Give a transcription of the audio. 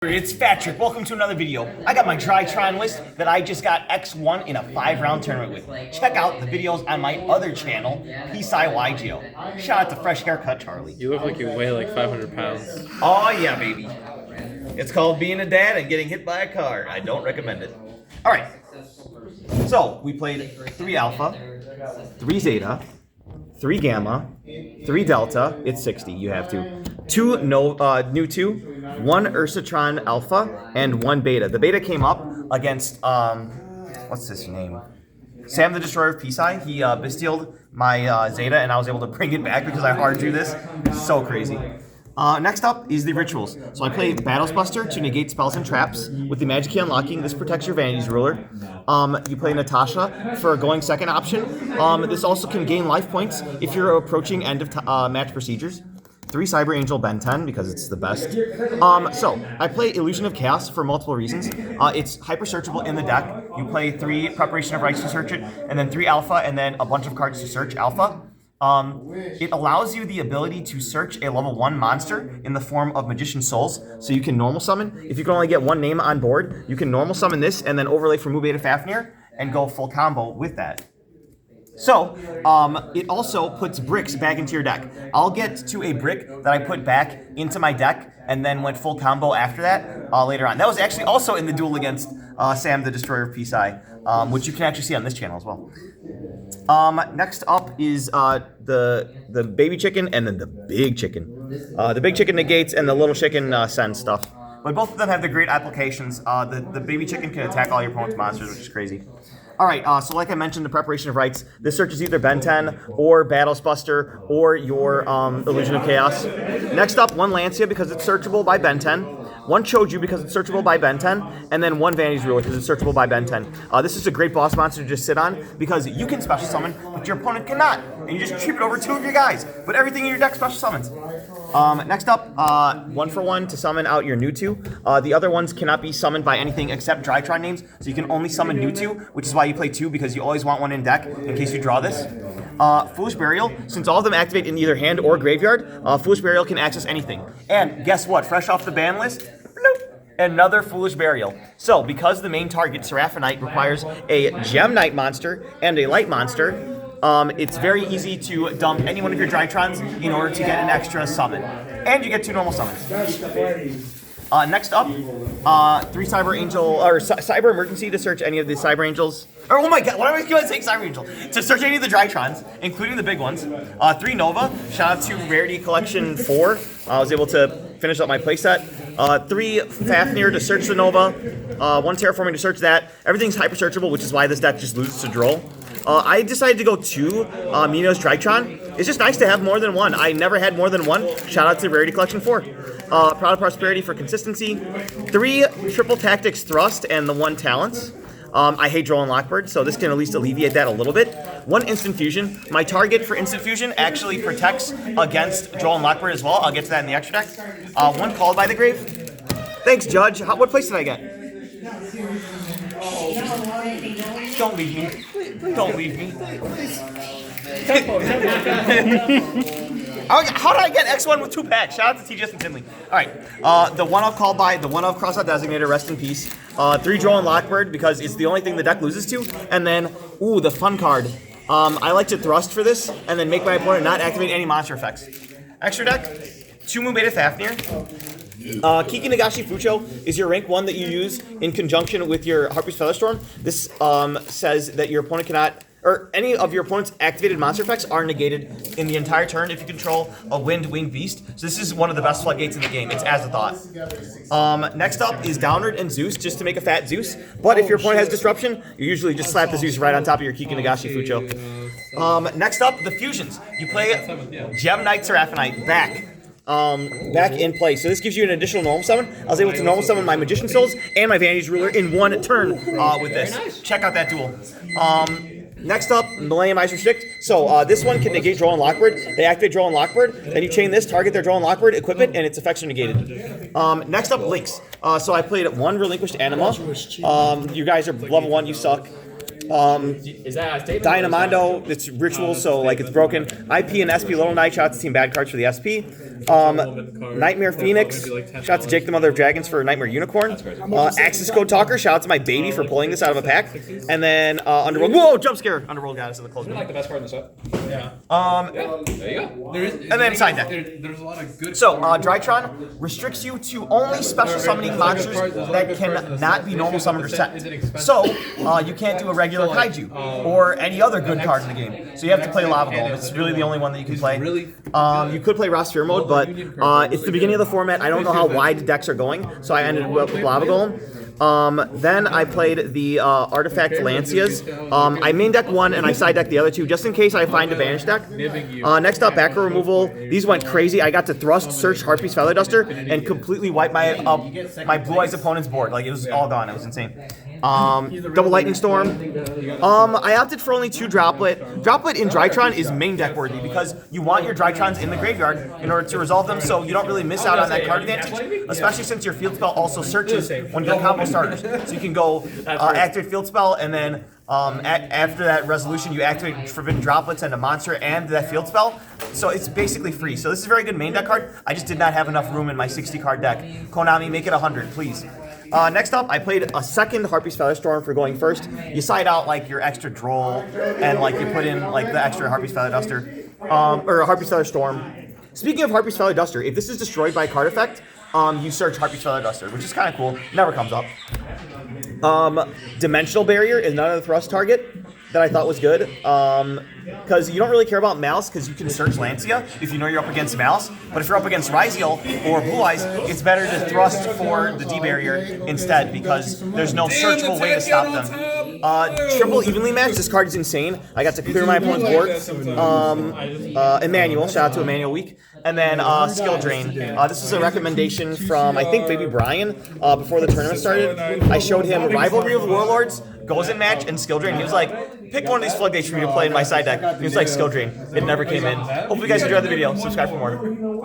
It's Patrick. Welcome to another video. I got my Drytron list that I just got X1 in a 5-round tournament with. Check out the videos on my other channel, yugioh. Shout out to Fresh Haircut Charlie. You look like you weigh like 500 pounds. Oh yeah, baby. It's called being a dad and getting hit by a car. I don't recommend it. All right. So we played 3 alpha, 3 zeta, 3 gamma, 3 delta. It's 60. You have to. 2 new 2, 1 Ursatron alpha, and 1 beta. The beta came up against what's his name? Sam the Destroyer of Peace-Eye. He bestialed my zeta, and I was able to bring it back because I hard drew this. So crazy. Next up is the rituals. So I play Battles Buster to negate spells and traps. With the magic key unlocking, this protects your Vanity's Ruler. You play Natasha for a going second option. This also can gain life points if you're approaching end of match procedures. 3 Cyber Angel Ben 10 because it's the best. So I play Illusion of Chaos for multiple reasons. It's hyper searchable in the deck. You play 3 Preparation of Rites to search it, and then 3 alpha, and then a bunch of cards to search alpha. It allows you the ability to search a level 1 monster in the form of Magician Souls, so you can normal summon. If you can only get 1 name on board, you can normal summon this and then overlay for Mu Beta Fafnir and go full combo with that. So, it also puts bricks back into your deck. I'll get to a brick that I put back into my deck and then went full combo after that later on. That was actually also in the duel against Sam the Destroyer of Peace-Eye, which you can actually see on this channel as well. Next up is the baby chicken and then the big chicken. The big chicken negates and the little chicken sends stuff. But both of them have the great applications. The baby chicken can attack all your opponent's monsters, which is crazy. Alright, so like I mentioned, the Preparation of Rites, this searches either Ben 10 or Battles Buster or your Illusion of Chaos. Next up, 1 Lancia because it's searchable by Ben 10, 1 Choju because it's searchable by Ben 10, and then 1 Vanity's Ruler because it's searchable by Ben 10. This is a great boss monster to just sit on because you can special summon, but your opponent cannot. And you just trip it over 2 of your guys, but everything in your deck special summons. Next up, 1 for 1 to summon out your new 2. The other ones cannot be summoned by anything except Drytron names, so you can only summon new 2, which is why you play 2 because you always want 1 in deck in case you draw this. Foolish Burial, since all of them activate in either hand or graveyard, Foolish Burial can access anything. And guess what? Fresh off the ban list, another Foolish Burial. So, because the main target, Seraphonite, requires a Gem Knight monster and a Light monster, it's very easy to dump any one of your Drytrons in order to get an extra summon. And you get 2 normal summons. Next up, 3 Cyber Angel, or Cyber Emergency to search any of the Cyber Angels. Or, oh my god, why am I going to say Cyber Angel? To search any of the Drytrons, including the big ones. 3 Nova, shout out to Rarity Collection 4. I was able to finish up my playset. 3 Fafnir to search the Nova. 1 Terraforming to search that. Everything's hyper searchable, which is why this deck just loses to Droll. I decided to go 2 Minos Drytron. It's just nice to have more than 1. I never had more than 1. Shout out to Rarity Collection 4. Proud of Prosperity for consistency. 3 Triple Tactics Thrust and the 1 Talents. I hate Droll and Lockbird, so this can at least alleviate that a little bit. 1 Instant Fusion. My target for Instant Fusion actually protects against Droll and Lockbird as well. I'll get to that in the extra deck. 1 Called by the Grave. Thanks, Judge. What place did I get? Don't leave me. Don't leave me. How did I get X1 with 2 packs? Shout out to TGS and Tinley. Alright, the 1 of Called By, the 1 of Crossout Designator, rest in peace. 3 Droll and Lockbird because it's the only thing the deck loses to. And then, ooh, the fun card. I like to thrust for this and then make my opponent not activate any monster effects. Extra deck, 2 Mu Beta Fafnir. Kiki Nagashi Fucho is your rank 1 that you use in conjunction with your Harpy's Featherstorm. This says that your opponent cannot, or any of your opponent's activated monster effects are negated in the entire turn if you control a Winged Beast. So this is one of the best floodgates in the game. It's as a thought. Next up is Downward and Zeus, just to make a fat Zeus. But if your opponent has Disruption, you usually just slap the Zeus right on top of your Kiki Nagashi Fucho. Next up, the fusions. You play Gem Knight Seraphonite back in play. So this gives you an additional normal summon. I was able to normal summon my Magician Souls and my Vanity's Ruler in 1 turn with this. Check out that duel. Next up, Millennium Eyes Restrict. So this one can negate Droll and Lockbird. They activate Droll and Lockbird. Then you chain this, target their Droll and Lockbird, equip it, and its effects are negated. Next up, Links. So I played 1 Relinquished Anima. You guys are level 1, you suck. Is that Dynamondo, it's ritual, so like it's broken. IP and SP Little Knight, shout out to Team Bad Cards for the SP. Nightmare Phoenix, shout out to Jake the Mother of Dragons for Nightmare Unicorn. Access Code Talker, shout out to my baby for pulling this out of a pack. And then Underworld, whoa, jump scare! Underworld got us in the close. like the best card in the set. Yeah. There you go. And then side deck. There's a lot of good. So, Drytron restricts you to only special summoning monsters that cannot be normal summoned or set. So, you can't do a regular Kaiju or any other good card in the game. So you have to play Lava Golem. It's really the only one that you can play. You could play Roster mode, but it's the beginning of the format. I don't know how wide decks are going, so I ended up with Lava Golem. Then I played the Artifact Lancias. I main deck one and I side deck the other two just in case I find a Banish deck. Next up, back row removal. These went crazy. I got to Thrust, Search, Harpy's Feather Duster, and completely wipe my Blue Eyes opponent's board. Like, it was all gone. It was insane. Double Lightning Storm. I opted for only 2 Droplet. Droplet in Drytron is main deck worthy because you want your Drytrons in the graveyard in order to resolve them, so you don't really miss out on that card advantage, especially since your field spell also searches when you're combo starters. So you can go activate field spell, and then after that resolution, you activate Forbidden Droplets and a monster and that field spell. So it's basically free. So this is a very good main deck card. I just did not have enough room in my 60 card deck. Konami, make it 100, please. Next up, I played a second Harpy's Featherstorm for going first. You side out like your extra Droll, and like you put in like the extra Harpy's Feather Duster, or Harpy's Featherstorm. Speaking of Harpy's Feather Duster, if this is destroyed by a card effect, you search Harpy's Feather Duster, which is kind of cool. Never comes up. Dimensional Barrier is another thrust target that I thought was good. Because you don't really care about Malice because you can search Lancia if you know you're up against Malice. But if you're up against Ryziel or Blue Eyes, it's better to thrust for the D barrier instead because there's no searchable way to stop them. Triple Evenly Match, this card is insane. I got to clear my opponent's board. Emmanuel, shout out to Emmanuel Week. And then Skill Drain. This was a recommendation from, I think, Baby Brian before the tournament started. I showed him Rivalry of the Warlords, Goes in Match, and Skill Drain. He was like, pick one of these floodgates for me to play in my side deck. He was like, Skill Drain. It never came in. Hopefully you guys enjoyed the video. Subscribe for more.